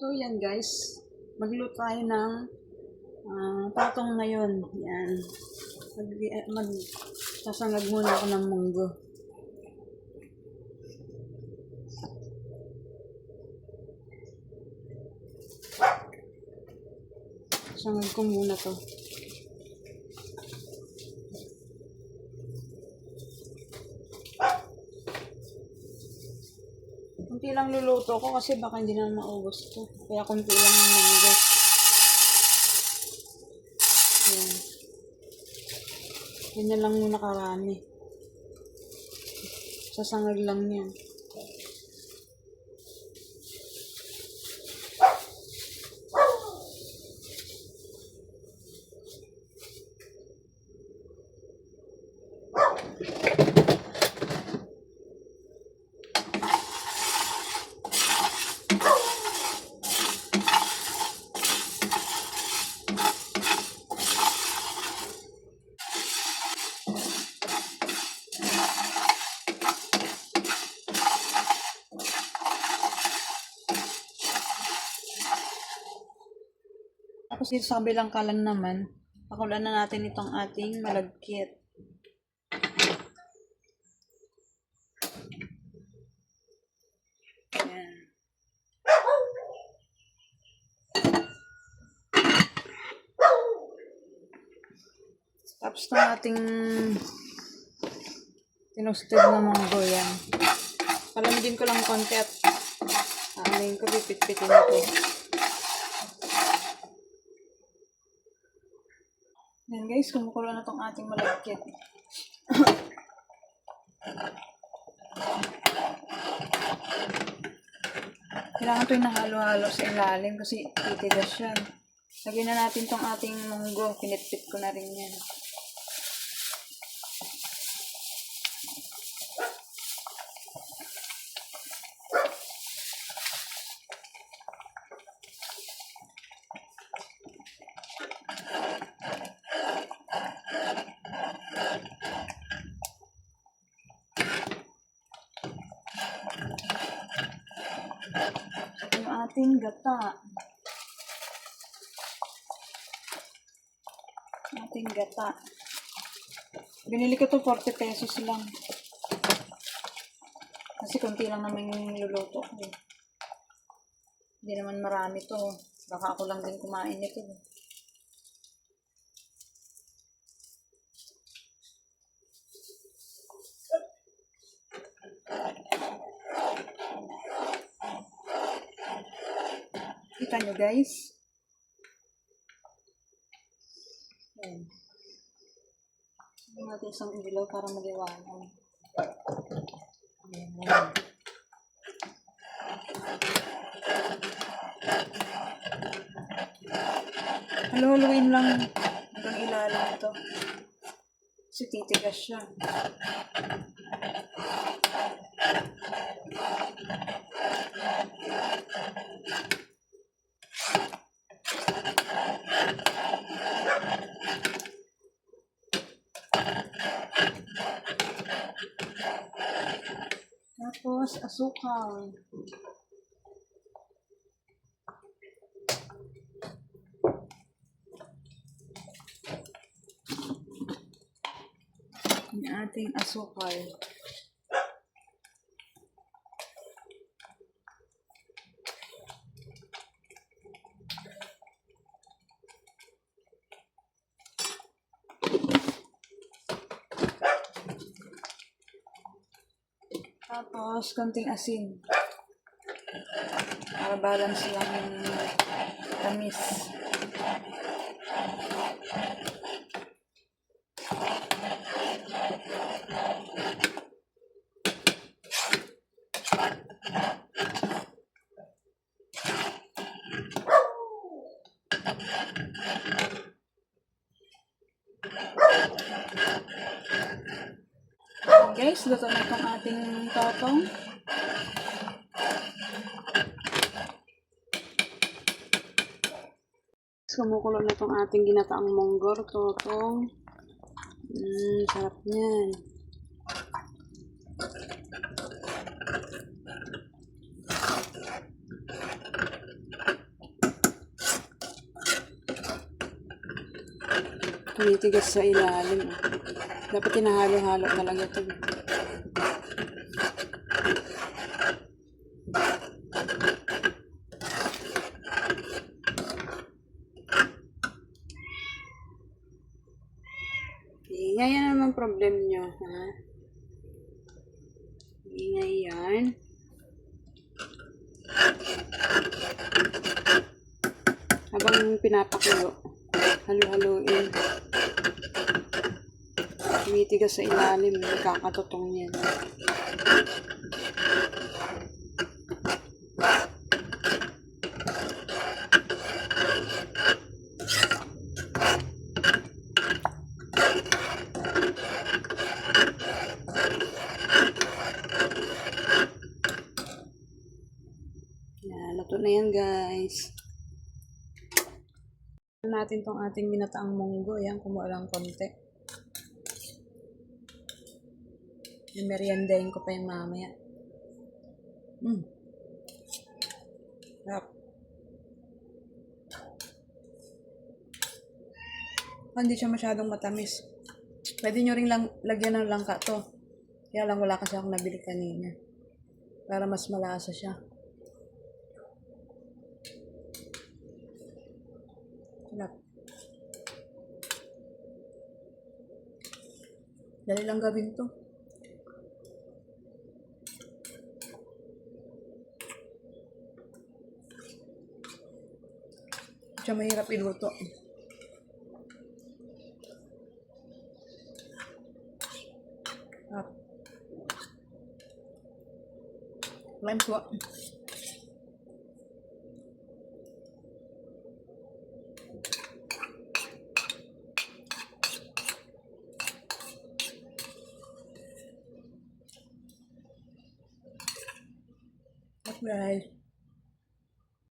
So, yan guys. Magluto tayo ng patong ngayon. Yan. Sasangag muna ako ng munggo. Sasangag ko muna to. Kunti lang luluto ko kasi baka hindi na maubos to. Kaya kunti lang ng munggo. Yan. Yan lang muna karami. Sasangag lang yan. Tapos dito sa kabilang kalan naman, pakulan na natin itong ating malagkit. Ayan. Tapos ng ating tinusted na munggo yan. Palamigin ko lang konti at aalayin ko, pipit-pitin ito. Yan guys, kumukulo na itong ating malagkit. Kailangan ito yung nahalo-halo sa ilalim kasi titigas yan. Lagyan na natin itong ating munggo. Pinitpit ko na rin yan. Ating gata. Binili ko to 40 pesos lang. Kasi konti lang naman yung niluluto ko. Hindi naman marami to. Baka ako lang din kumain nito. Kita nyo guys. Ayan. Hindi natin isang ilaw para maliwanag. Ayan. Haluhaluin lang hanggang ilalim ito. Kasi titigas siya. Tapos, asukal. Yung ating asukal. Tapos, konting asin. Para balance lang yung tamis. Guys, luto na itong ating totong. Kumukulo na itong ating ginataang monggor, totong. Sarap niyan. Tumitigas sa ilalim. Dapat hinahalo-halo talaga ito. Ingay yan naman problem nyo, ha? Ingay yan. Habang pinapakulo, halo-haloin. Tumitigas sa ilalim, kakatotong yan. Yan, luto na yan guys. Natin tong ating ginataang munggo. Yan, kumuha lang konti. Meriendahin ko pa yung mamaya. Sarap. Hindi siya masyadong matamis. Pwede nyo rin lang lagyan ng langka to. Kaya lang wala kasi akong nabili kanina. Para mas malasa siya. Sarap. Dali lang gawin to. Siya mahirap iluto. Lime po. Guys.